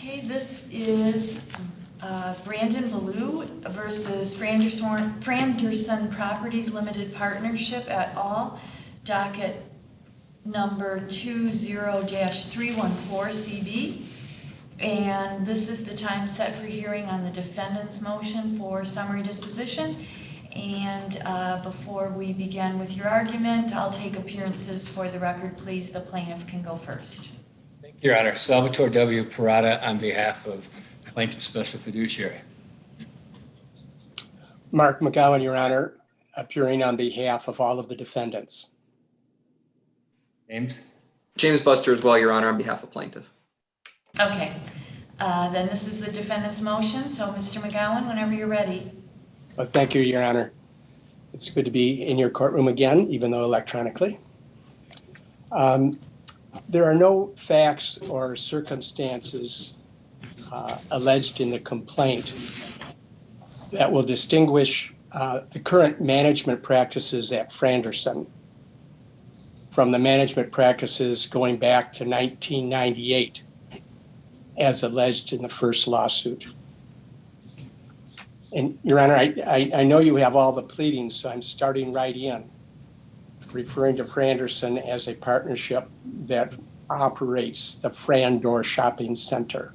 Okay, this is Brandon Ballou versus Franderson Properties Limited Partnership et al. Docket number 20-314CB. And this is the time set for hearing on the defendant's motion for summary disposition. And before we begin with your argument, I'll take appearances for the record. Please, the plaintiff can go first. Thank you, Your Honor. Salvatore W. Parada on behalf of Plaintiff Special Fiduciary. Mark McGowan, Your Honor, appearing on behalf of all of the defendants. James? James Buster as well, Your Honor, on behalf of plaintiff. Okay, then this is the defendant's motion. So, Mr. McGowan, whenever you're ready. Well, thank you, Your Honor. It's good to be in your courtroom again, even though electronically. There are no facts or circumstances alleged in the complaint that will distinguish the current management practices at Franderson from the management practices going back to 1998, as alleged in the first lawsuit. And Your Honor, I know you have all the pleadings, so I'm starting right in, referring to Franderson as a partnership that operates the Frandor Shopping Center.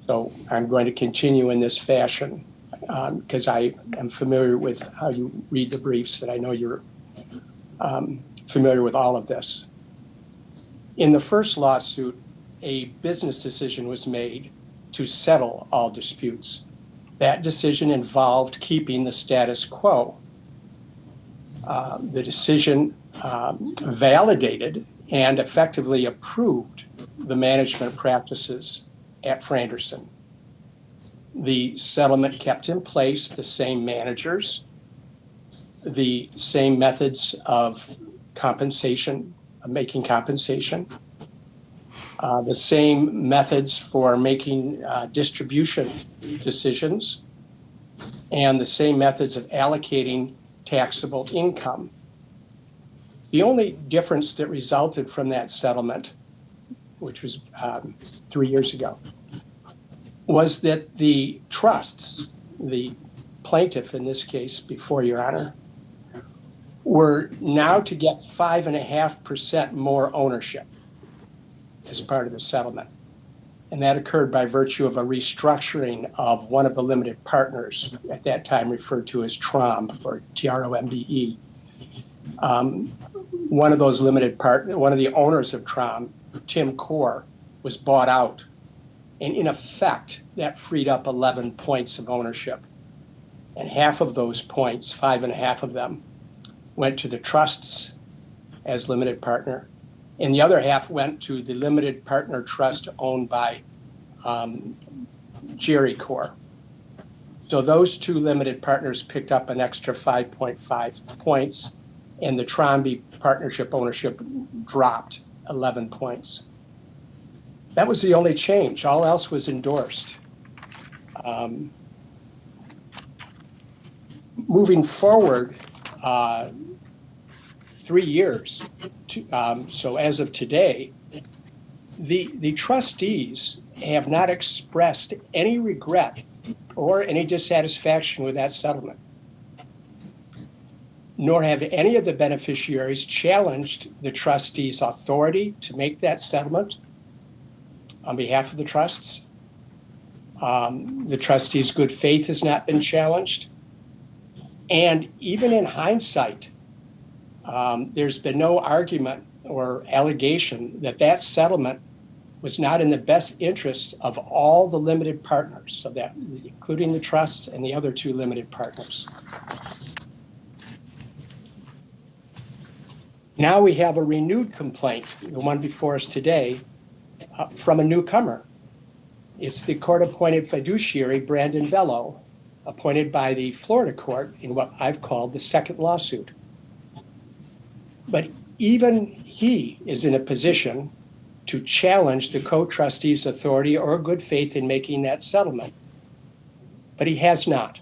So I'm going to continue in this fashion because I am familiar with how you read the briefs, and I know you're familiar with all of this. In the first lawsuit, a business decision was made to settle all disputes. That decision involved keeping the status quo. The decision validated and effectively approved the management practices at Franderson. The settlement kept in place the same managers, the same methods of compensation, making compensation, the same methods for making distribution decisions, and the same methods of allocating taxable income. The only difference that resulted from that settlement, which was 3 years ago, was that the trusts, the plaintiff in this case, before Your Honor, were now to get 5.5% more ownership as part of the settlement. And that occurred by virtue of a restructuring of one of the limited partners, at that time referred to as TROMBE, or TROMBE. One of those limited partners, one of the owners of TROMBE, Tim Core, was bought out. And in effect, that freed up 11 points of ownership. And half of those points, 5.5 of them, went to the trusts as limited partner. And the other half went to the limited partner trust owned by Jerry Core. So those two limited partners picked up an extra 5.5 points, and the TROMBE partnership ownership dropped 11 points. That was the only change. All else was endorsed. Moving forward, 3 years, so as of today, the trustees have not expressed any regret or any dissatisfaction with that settlement, nor have any of the beneficiaries challenged the trustees' authority to make that settlement on behalf of the trusts. The trustees' good faith has not been challenged. And even in hindsight, there's been no argument or allegation that that settlement was not in the best interests of all the limited partners, so that including the trusts and the other two limited partners. Now we have a renewed complaint, the one before us today, from a newcomer. It's the court-appointed fiduciary, Brandon Bello, appointed by the Florida court in what I've called the second lawsuit. But even he is in a position to challenge the co-trustee's authority or good faith in making that settlement. But he has not.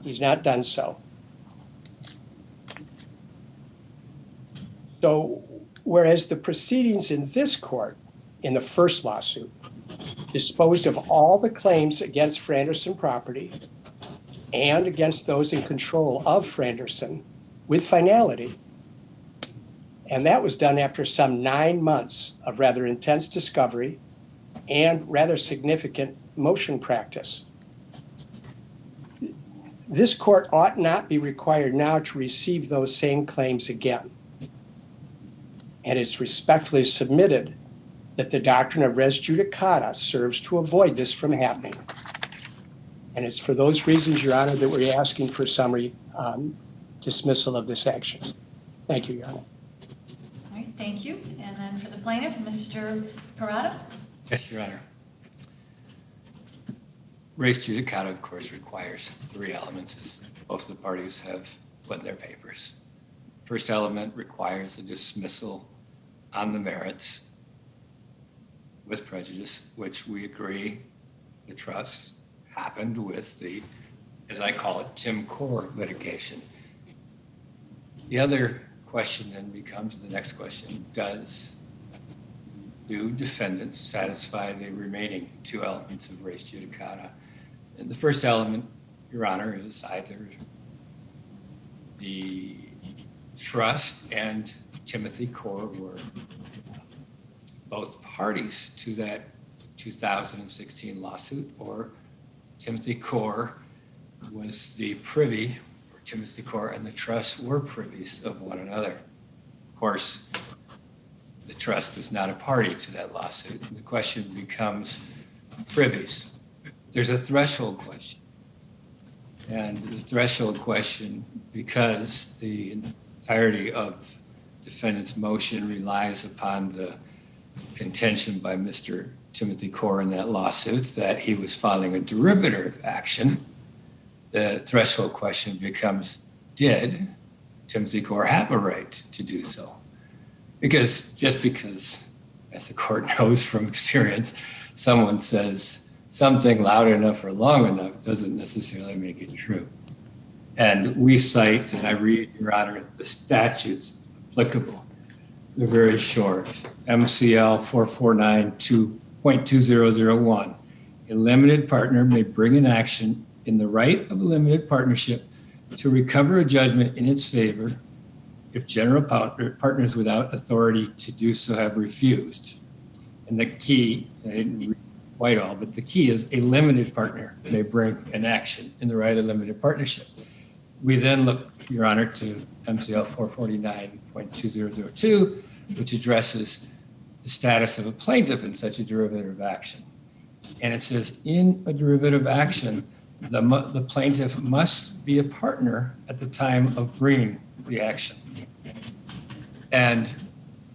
He's not done so. So whereas the proceedings in this court, in the first lawsuit, disposed of all the claims against Franderson property and against those in control of Franderson with finality. And that was done after some 9 months of rather intense discovery and rather significant motion practice. This court ought not be required now to receive those same claims again. And it's respectfully submitted that the doctrine of res judicata serves to avoid this from happening. And it's for those reasons, Your Honor, that we're asking for summary dismissal of this action. Thank you, Your Honor. All right, thank you. And then for the plaintiff, Mr. Parada? Yes, Your Honor. Res judicata, of course, requires 3 elements, as both the parties have put in their papers. First element requires a dismissal on the merits with prejudice, which we agree the trust happened with the, as I call it, Tim Core litigation. The other question then becomes the next question: do defendants satisfy the remaining 2 elements of res judicata? And the first element, Your Honor, is either the trust and Timothy Core were both parties to that 2016 lawsuit, or Timothy Core was the privy, or Timothy Core and the trust were privies of one another. Of course, the trust was not a party to that lawsuit, and the question becomes privies. There's a threshold question. And the threshold question, because the entirety of defendant's motion relies upon the contention by Mr. Timothy Core in that lawsuit that he was filing a derivative action, the threshold question becomes, did Timothy Core have a right to do so? Because just because, as the court knows from experience, someone says something loud enough or long enough doesn't necessarily make it true. And we cite, and I read, Your Honor, the statutes applicable. They're very short. MCL 449.2001. A limited partner may bring an action in the right of a limited partnership to recover a judgment in its favor if general partners without authority to do so have refused. And the key, I didn't read quite all, but the key is a limited partner may bring an action in the right of limited partnership. We then look, Your Honor, to MCL 449.2002, which addresses the status of a plaintiff in such a derivative action. And it says, in a derivative action, the plaintiff must be a partner at the time of bringing the action. And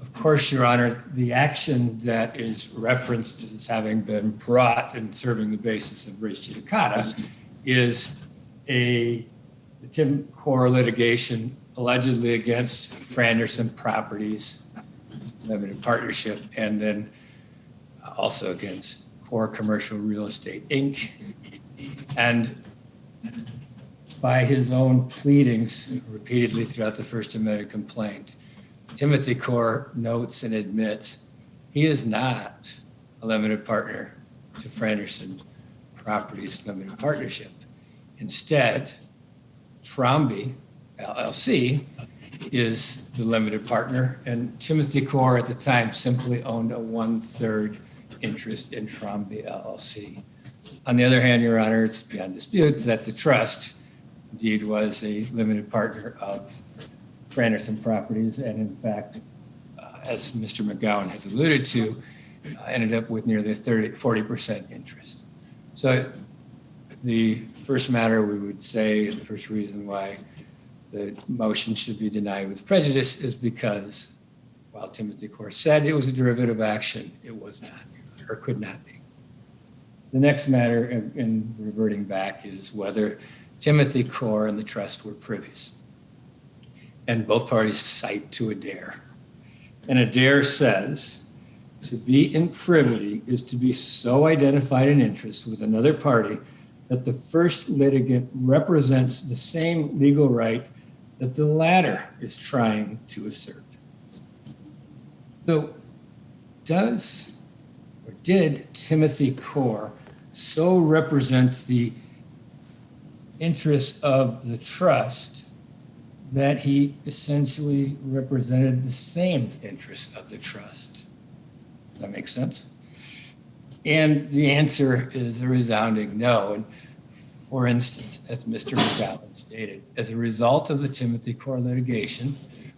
of course, Your Honor, the action that is referenced as having been brought and serving the basis of res judicata is the Tim Core litigation allegedly against Franderson Properties Limited Partnership, and then also against Core Commercial Real Estate, Inc. And by his own pleadings repeatedly throughout the First Amendment complaint, Timothy Core notes and admits he is not a limited partner to Franderson Properties Limited Partnership. Instead, Fromby, LLC, is the limited partner, and Timothy Core at the time simply owned a 1/3 interest in Fromby, LLC. On the other hand, Your Honor, it's beyond dispute that the trust indeed was a limited partner of Franderson Properties, and in fact, as Mr. McGowan has alluded to, ended up with nearly 40% interest. So the first matter we would say, the first reason why the motion should be denied with prejudice is because while Timothy Core said it was a derivative action, it was not, or could not be. The next matter in reverting back is whether Timothy Core and the trust were privies. And both parties cite to Adair. And Adair says, to be in privity is to be so identified in interest with another party that the first litigant represents the same legal right that the latter is trying to assert. So did Timothy Core so represent the interests of the trust that he essentially represented the same interests of the trust? Does that make sense? And the answer is a resounding no. And for instance, as Mr. McGowan stated, as a result of the Timothy Core litigation,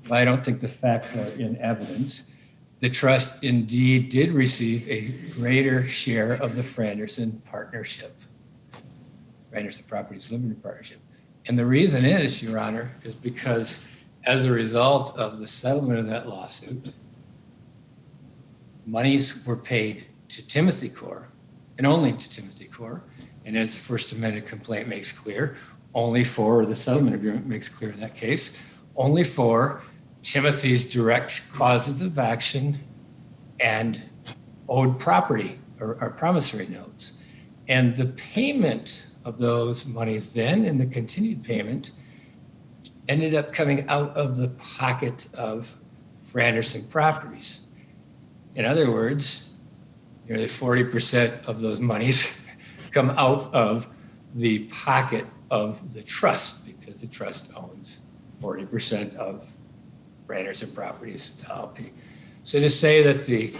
but I don't think the facts are in evidence, the trust indeed did receive a greater share of the Franderson partnership, Franderson Properties Limited Partnership. And the reason is, Your Honor, is because as a result of the settlement of that lawsuit, monies were paid to Timothy Core and only to Timothy Core. And as the First Amendment complaint makes clear, only for, the settlement agreement makes clear in that case, only for Timothy's direct causes of action and owed property or promissory notes. And the payment of those monies then and the continued payment ended up coming out of the pocket of Franderson Properties. In other words, nearly 40% of those monies come out of the pocket of the trust because the trust owns 40% of Franderson Properties LLP. So to say that the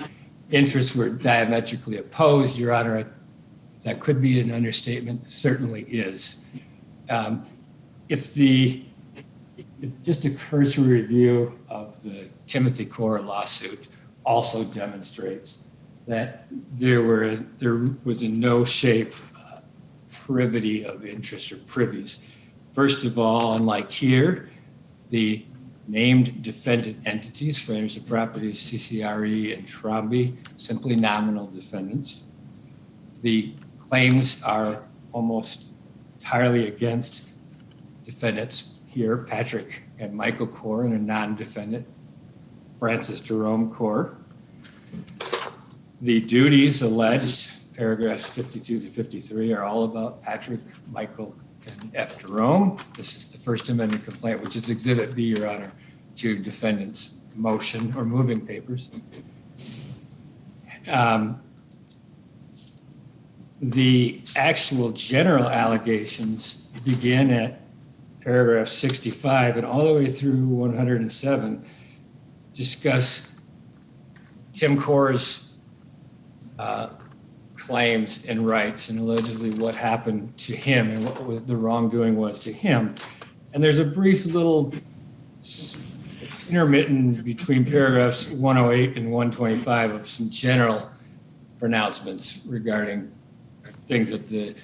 interests were diametrically opposed, Your Honor, that could be an understatement, certainly is. If just a cursory review of the Timothy Core lawsuit also demonstrates that there was in no shape privity of interest or privies. First of all, unlike here, the named defendant entities, Franderson Properties, CCRE, and Tromby, simply nominal defendants. The claims are almost entirely against defendants here, Patrick and Michael Core, and a non-defendant, Francis Jerome Core. The duties alleged, paragraphs 52 to 53, are all about Patrick, Michael, and F. Jerome. This is the First Amendment complaint, which is Exhibit B, Your Honor, to defendant's motion or moving papers. The actual general allegations begin at paragraph 65 and all the way through 107 discuss Tim Core's claims and rights and allegedly what happened to him and what the wrongdoing was to him. And there's a brief little intermittent between paragraphs 108 and 125 of some general pronouncements regarding things that the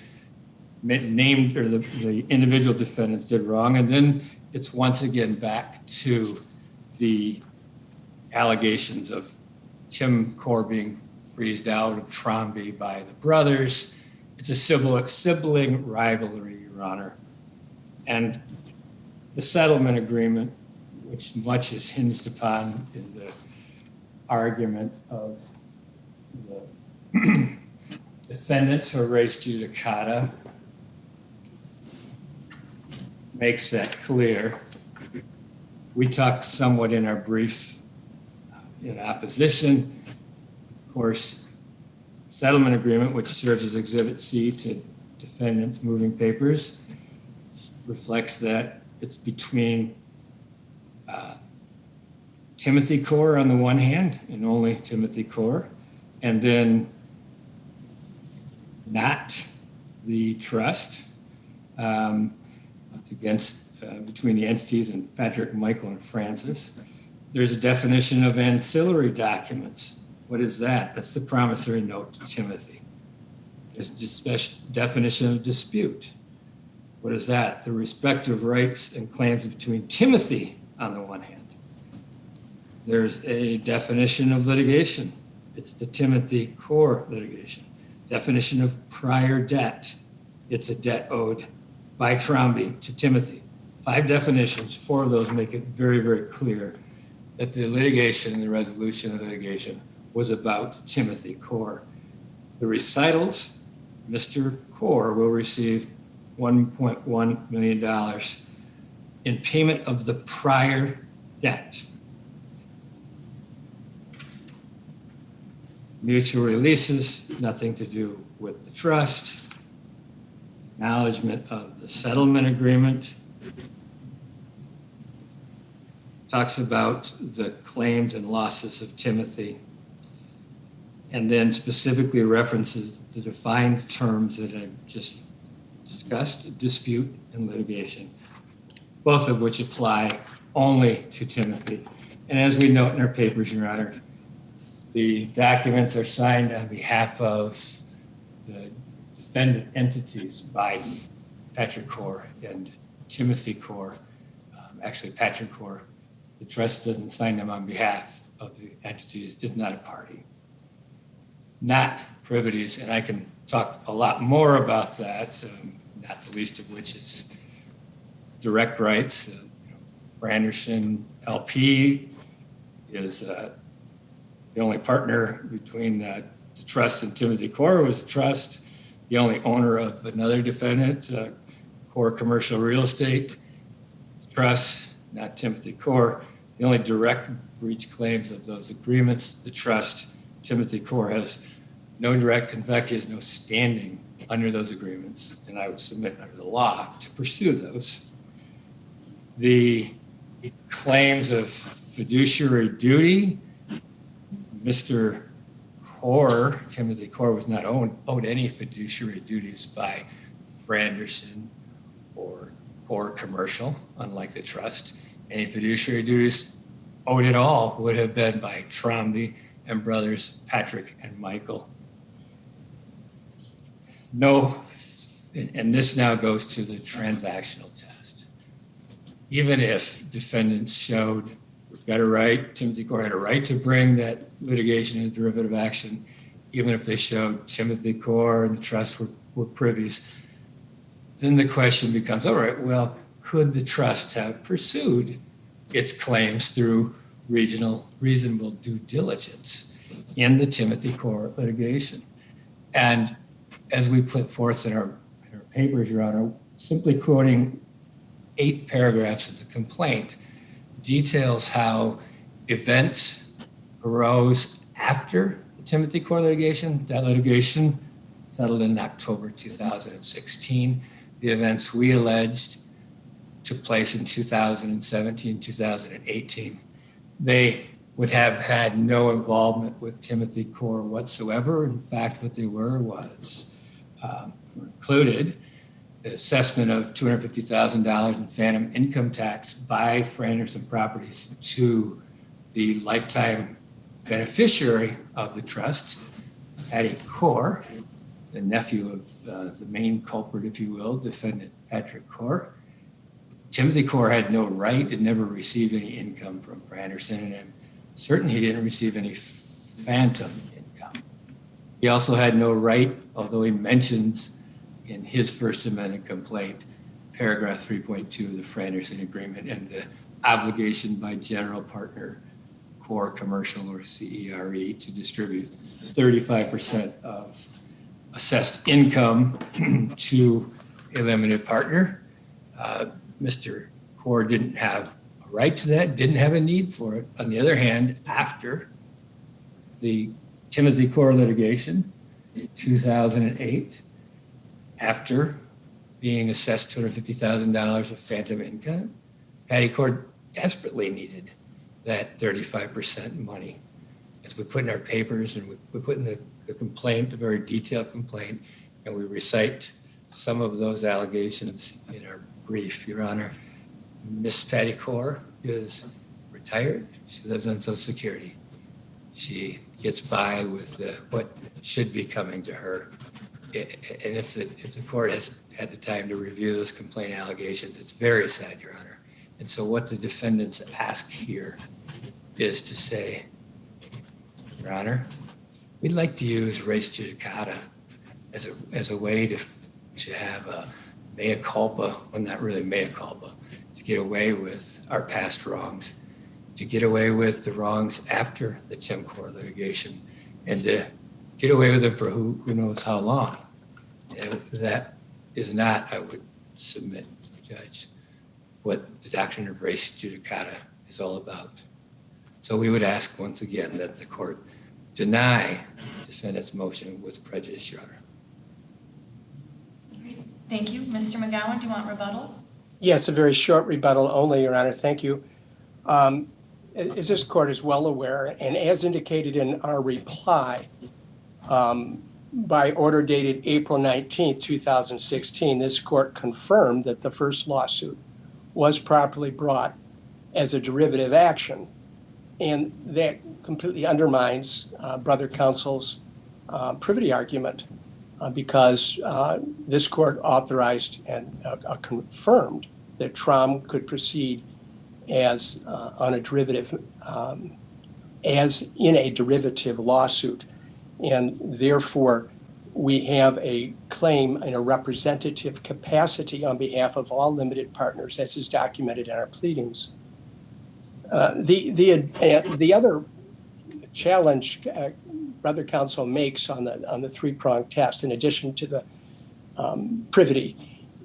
named or the individual defendants did wrong. And then it's once again back to the allegations of Tim Core being freezed out of Tromby by the brothers. It's a sibling rivalry, Your Honor. And the settlement agreement, which much is hinged upon in the argument of the defendants who are res judicata, makes that clear. We talked somewhat in our brief in opposition. Of course, settlement agreement, which serves as Exhibit C to defendants' moving papers, reflects that it's between Timothy Core on the one hand, and only Timothy Core, and then not the trust. It's against between the entities and Patrick, Michael, and Francis. There's a definition of ancillary documents. What is that? That's the promissory note to Timothy. There's a special definition of dispute. What is that? The respective rights and claims between Timothy on the one hand. There's a definition of litigation. It's the Timothy Core litigation. Definition of prior debt. It's a debt owed by Tromby to Timothy. 5 definitions, 4 of those make it very, very clear that the litigation and the resolution of litigation was about Timothy Core. The recitals, Mr. Core will receive $1.1 million in payment of the prior debt. Mutual releases, nothing to do with the trust. Acknowledgement of the settlement agreement. Talks about the claims and losses of Timothy, and then specifically references the defined terms that I've just discussed, dispute and litigation, both of which apply only to Timothy. And as we note in our papers, Your Honor, the documents are signed on behalf of the defendant entities by Patrick Corr and Timothy Corr. Actually, Patrick Corr, the trust doesn't sign them on behalf of the entities, is not a party. Not privities, and I can talk a lot more about that, not the least of which is direct rights. Anderson LP is the only partner between the trust and Timothy Corr was the trust, the only owner of another defendant, Corr Commercial Real Estate Trust, not Timothy Corr. The only direct breach claims of those agreements, the trust, Timothy Corr has no direct, in fact, he has no standing under those agreements, and I would submit under the law to pursue those. The claims of fiduciary duty, Mr. Corr, Timothy Corr, was not owed any fiduciary duties by Franderson or Corr Commercial, unlike the trust. Any fiduciary duties owed at all would have been by Tromby and brothers Patrick and Michael. No, and this now goes to the transactional test. Even if defendants showed we've got a right, Timothy Corr had a right to bring that litigation as derivative action, even if they showed Timothy Corr and the trust were privies, then the question becomes, all right, well, could the trust have pursued its claims through reasonable due diligence in the Timothy Corr litigation? And as we put forth in our papers, Your Honor, simply quoting 8 paragraphs of the complaint details how events arose after the Timothy Corr litigation. That litigation settled in October 2016. The events we alleged took place in 2017, 2018. They would have had no involvement with Timothy Corr whatsoever. In fact, what they were was included the assessment of $250,000 in phantom income tax by Franderson Properties to the lifetime beneficiary of the trust, Patty Corr, the nephew of the main culprit, if you will, defendant Patrick Corr. Timothy Corr had no right and never received any income from Franderson, and I'm certain he didn't receive any phantom income. He also had no right, although he mentions in his First Amendment complaint, paragraph 3.2 of the Franderson Agreement and the obligation by general partner Corr Commercial or CERE to distribute 35% of assessed income to a limited partner. Mr. Corr didn't have a right to that, didn't have a need for it. On the other hand, after the Timothy Corr litigation, 2008, after being assessed $250,000 of phantom income, Patty Corr desperately needed that 35% money. As we put in our papers and we put in the complaint, a very detailed complaint, and we recite some of those allegations in our brief, Your Honor. Miss Patty Corr is retired. She lives on Social Security. She gets by with what should be coming to her. And if the court has had the time to review those complaint allegations, it's very sad, Your Honor. And so what the defendants ask here is to say, Your Honor, we'd like to use res judicata as a way to have a mea culpa, well, not really mea culpa, to get away with our past wrongs, to get away with the wrongs after the Tim Corr litigation, and to get away with them for who knows how long. And that is not, I would submit, Judge, what the doctrine of res judicata is all about. So we would ask once again that the court deny defendant's motion with prejudice, Your Honor. Thank you. Mr. McGowan, do you want rebuttal? Yes, a very short rebuttal only, Your Honor. Thank you. As this court is well aware, and as indicated in our reply, by order dated April 19th, 2016, this court confirmed that the first lawsuit was properly brought as a derivative action. And that completely undermines brother counsel's privity argument because this court authorized and confirmed that TROM could proceed as on a derivative, as in a derivative lawsuit. And therefore, we have a claim in a representative capacity on behalf of all limited partners, as is documented in our pleadings. The other challenge brother counsel makes on the three-pronged test, in addition to the privity,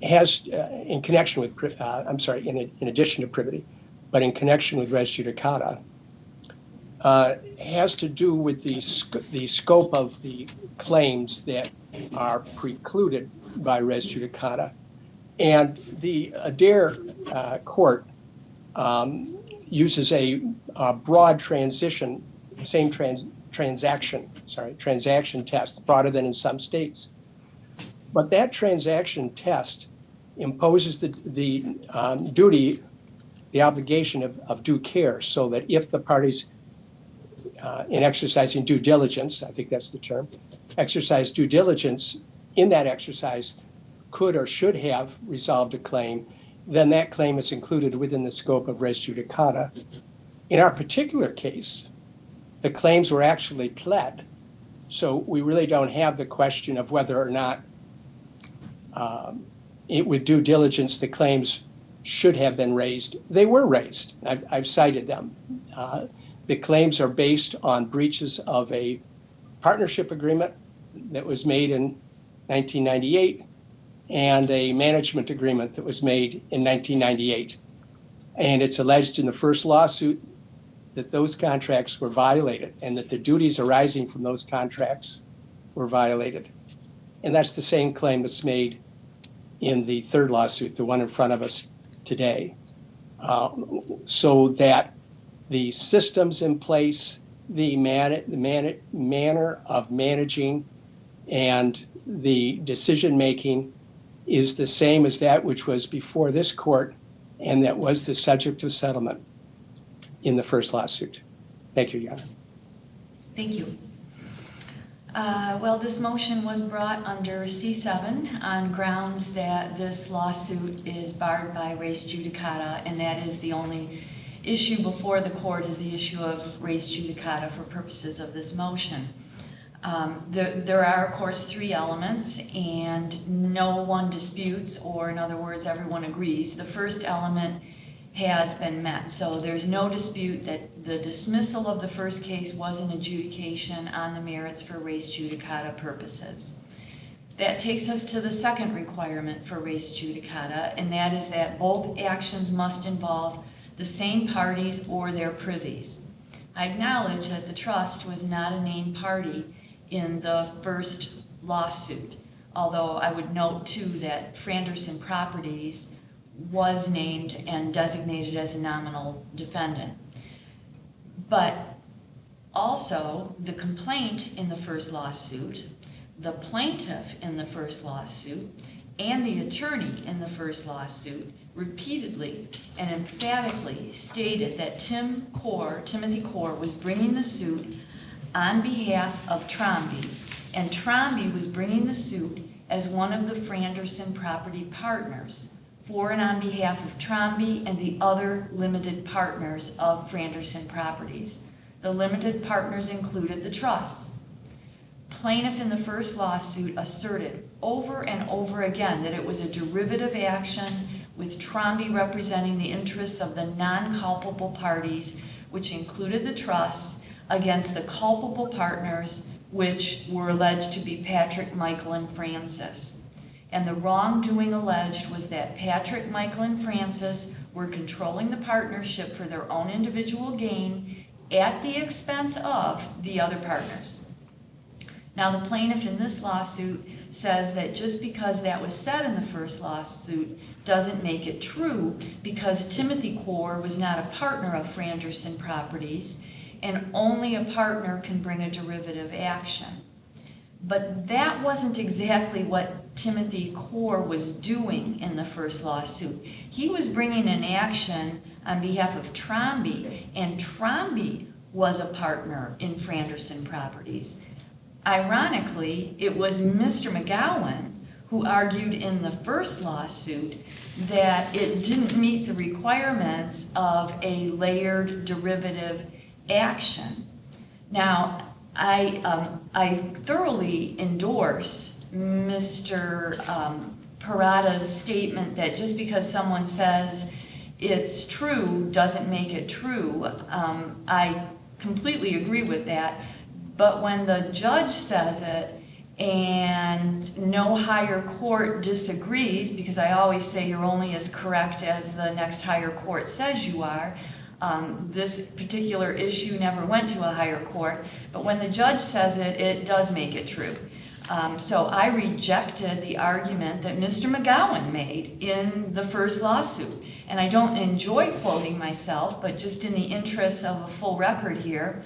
has in connection with in addition to privity, but in connection with res judicata, has to do with the scope of the claims that are precluded by res judicata. And the Adair court uses a broad transaction test, broader than in some states. But that transaction test imposes the duty, the obligation of due care, so that if the parties in exercising due diligence, I think that's the term, exercise due diligence in that exercise could or should have resolved a claim, then that claim is included within the scope of res judicata. In our particular case, the claims were actually pled, so we really don't have the question of whether or not with due diligence the claims should have been raised. They were raised. I've cited them. The claims are based on breaches of a partnership agreement that was made in 1998 and a management agreement that was made in 1998. And it's alleged in the first lawsuit that those contracts were violated and that the duties arising from those contracts were violated. And that's the same claim that's made in the third lawsuit, the one in front of us today. So that the systems in place, the manner of managing and the decision-making is the same as that which was before this court and that was the subject of settlement in the first lawsuit. Thank you, Your Honor. Thank you. Well, this motion was brought under C7 on grounds that this lawsuit is barred by res judicata, and that is the only issue before the court is the issue of res judicata for purposes of this motion. There are, of course, three elements, and no one disputes, or in other words, everyone agrees. The first element has been met, so there's no dispute that the dismissal of the first case was an adjudication on the merits for res judicata purposes. That takes us to the second requirement for res judicata, and that is that both actions must involve the same parties or their privies. I acknowledge that the trust was not a named party in the first lawsuit, although I would note too that Franderson Properties was named and designated as a nominal defendant. But also the complaint in the first lawsuit, the plaintiff in the first lawsuit, and the attorney in the first lawsuit repeatedly and emphatically stated that Timothy Core was bringing the suit on behalf of Tromby, and Tromby was bringing the suit as one of the Franderson Property partners for and on behalf of Tromby and the other limited partners of Franderson Properties. The limited partners included the trusts. Plaintiff in the first lawsuit asserted over and over again that it was a derivative action with Tromby representing the interests of the non-culpable parties, which included the trusts, against the culpable partners, which were alleged to be Patrick, Michael, and Francis. And the wrongdoing alleged was that Patrick, Michael, and Francis were controlling the partnership for their own individual gain at the expense of the other partners. Now, the plaintiff in this lawsuit says that just because that was said in the first lawsuit doesn't make it true, because Timothy Core was not a partner of Franderson Properties, and only a partner can bring a derivative action. But that wasn't exactly what Timothy Core was doing in the first lawsuit. He was bringing an action on behalf of Trombi, and Trombi was a partner in Franderson Properties. Ironically, it was Mr. McGowan who argued in the first lawsuit that it didn't meet the requirements of a layered derivative action. Now, I thoroughly endorse Mr. Parada's statement that just because someone says it's true doesn't make it true. I completely agree with that. But when the judge says it and no higher court disagrees, because I always say you're only as correct as the next higher court says you are, this particular issue never went to a higher court, but when the judge says it, it does make it true. So I rejected the argument that Mr. McGowan made in the first lawsuit. And I don't enjoy quoting myself, but just in the interest of a full record here,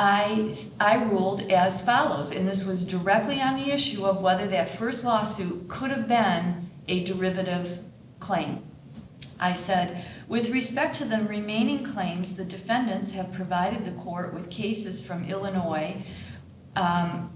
I ruled as follows, and this was directly on the issue of whether that first lawsuit could have been a derivative claim. I said, with respect to the remaining claims, the defendants have provided the court with cases from Illinois, and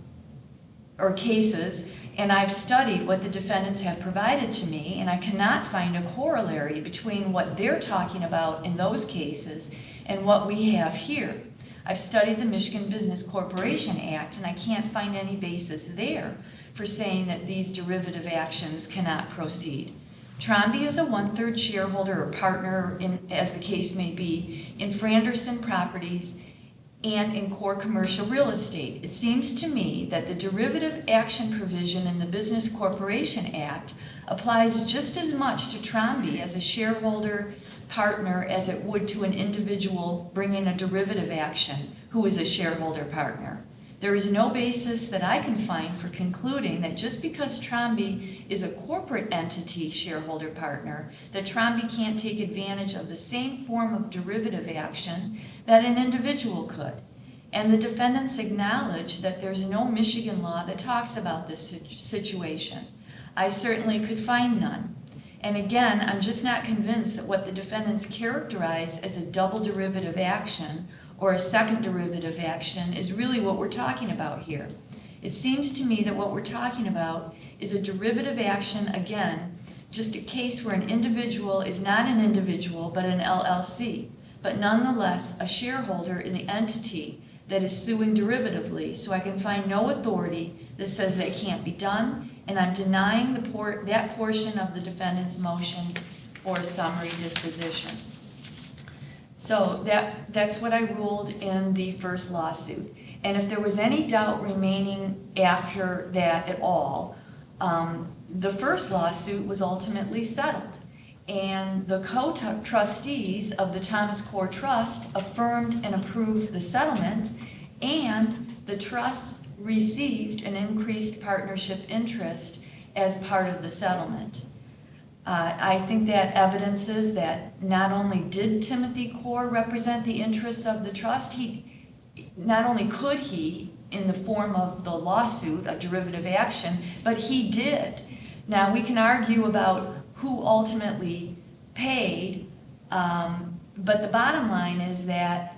I've studied what the defendants have provided to me, and I cannot find a corollary between what they're talking about in those cases and what we have here. I've studied the Michigan Business Corporation Act, and I can't find any basis there for saying that these derivative actions cannot proceed. Trombi is a 1/3 shareholder or partner, as the case may be, in Franderson Properties and in Core Commercial Real Estate. It seems to me that the derivative action provision in the Business Corporation Act applies just as much to Trombi as a shareholder partner as it would to an individual bringing a derivative action who is a shareholder partner. There is no basis that I can find for concluding that just because Trombi is a corporate entity shareholder partner, that Trombi can't take advantage of the same form of derivative action that an individual could. And the defendants acknowledge that there's no Michigan law that talks about this situation. I certainly could find none. And again, I'm just not convinced that what the defendants characterize as a double derivative action or a second derivative action is really what we're talking about here. It seems to me that what we're talking about is a derivative action, again, just a case where an individual is not an individual but an LLC, but nonetheless a shareholder in the entity that is suing derivatively. So I can find no authority that says that can't be done, and I'm denying that portion of the defendant's motion for a summary disposition. So that's what I ruled in the first lawsuit. And if there was any doubt remaining after that at all, the first lawsuit was ultimately settled. And the co-trustees of the Thomas Core Trust affirmed and approved the settlement, and the trust received an increased partnership interest as part of the settlement. I think that evidences that not only did Timothy Core represent the interests of the trust, not only could he, in the form of the lawsuit, a derivative action, but he did. Now, we can argue about who ultimately paid, but the bottom line is that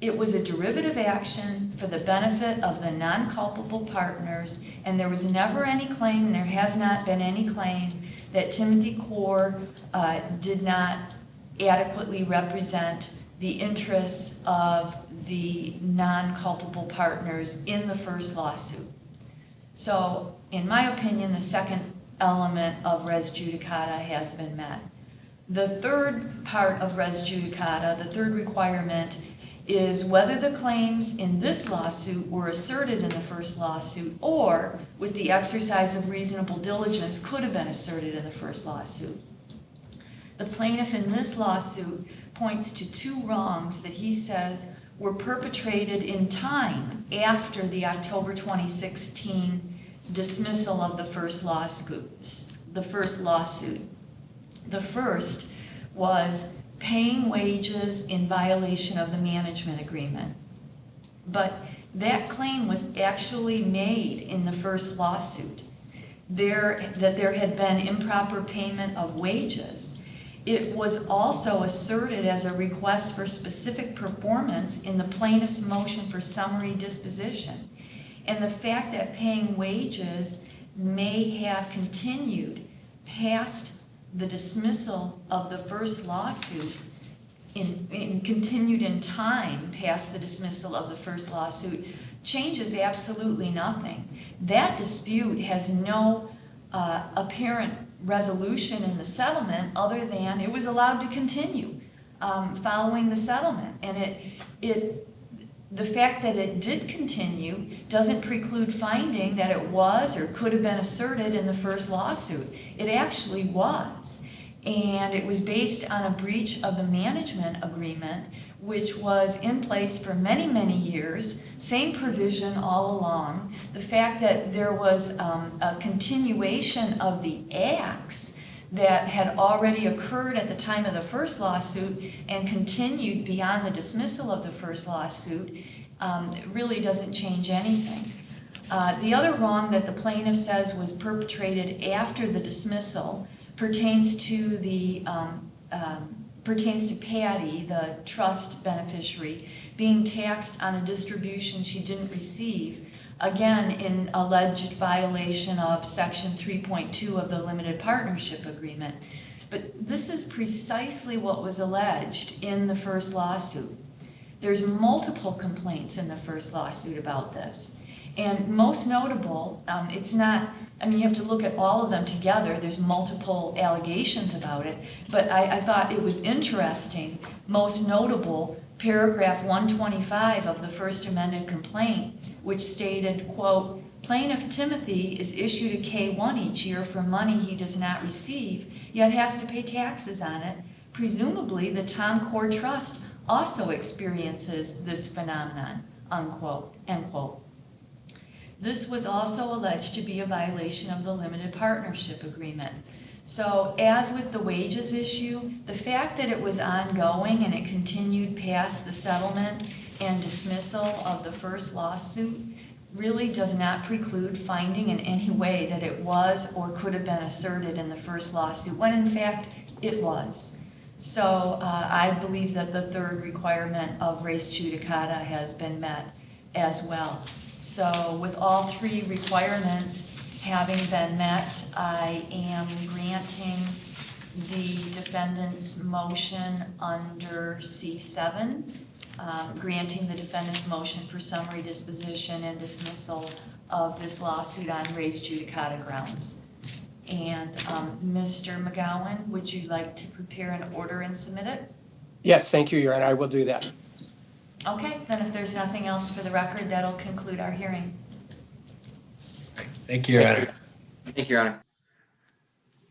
it was a derivative action for the benefit of the non-culpable partners, and there was never any claim, and there has not been any claim, that Timothy Core did not adequately represent the interests of the non-culpable partners in the first lawsuit. So, in my opinion, the second element of res judicata has been met. The third part of res judicata, the third requirement, is whether the claims in this lawsuit were asserted in the first lawsuit or, with the exercise of reasonable diligence, could have been asserted in the first lawsuit. The plaintiff in this lawsuit points to two wrongs that he says were perpetrated in time after the October 2016 dismissal of the first lawsuit. The first was paying wages in violation of the management agreement. But that claim was actually made in the first lawsuit, that there had been improper payment of wages. It was also asserted as a request for specific performance in the plaintiff's motion for summary disposition. And the fact that paying wages may have continued past the dismissal of the first lawsuit, continued in time past the dismissal of the first lawsuit, changes absolutely nothing. That dispute has no apparent resolution in the settlement other than it was allowed to continue following the settlement. And the fact that it did continue doesn't preclude finding that it was or could have been asserted in the first lawsuit. It actually was. And it was based on a breach of the management agreement, which was in place for many, many years, same provision all along. The fact that there was a continuation of the acts that had already occurred at the time of the first lawsuit and continued beyond the dismissal of the first lawsuit really doesn't change anything. The other wrong that the plaintiff says was perpetrated after the dismissal pertains to Patty, the trust beneficiary, being taxed on a distribution she didn't receive, again in alleged violation of Section 3.2 of the Limited Partnership Agreement. But this is precisely what was alleged in the first lawsuit. There's multiple complaints in the first lawsuit about this. And most notable, you have to look at all of them together. There's multiple allegations about it. But I thought it was interesting, most notable, paragraph 125 of the first amended complaint, which stated, quote, "Plaintiff Timothy is issued a K-1 each year for money he does not receive, yet has to pay taxes on it. Presumably, the Tom Core Trust also experiences this phenomenon," unquote, end quote. This was also alleged to be a violation of the limited partnership agreement. So as with the wages issue, the fact that it was ongoing and it continued past the settlement and dismissal of the first lawsuit really does not preclude finding in any way that it was or could have been asserted in the first lawsuit, when in fact it was. So I believe that the third requirement of res judicata has been met as well. So with all three requirements having been met, I am granting the defendant's motion under C7, granting the defendant's motion for summary disposition and dismissal of this lawsuit on res judicata grounds. And Mr. McGowan, would you like to prepare an order and submit it? Yes, thank you, Your Honor. I will do that. Okay, then if there's nothing else for the record, that'll conclude our hearing. Thank you, Your Honor. Thank you, Your Honor.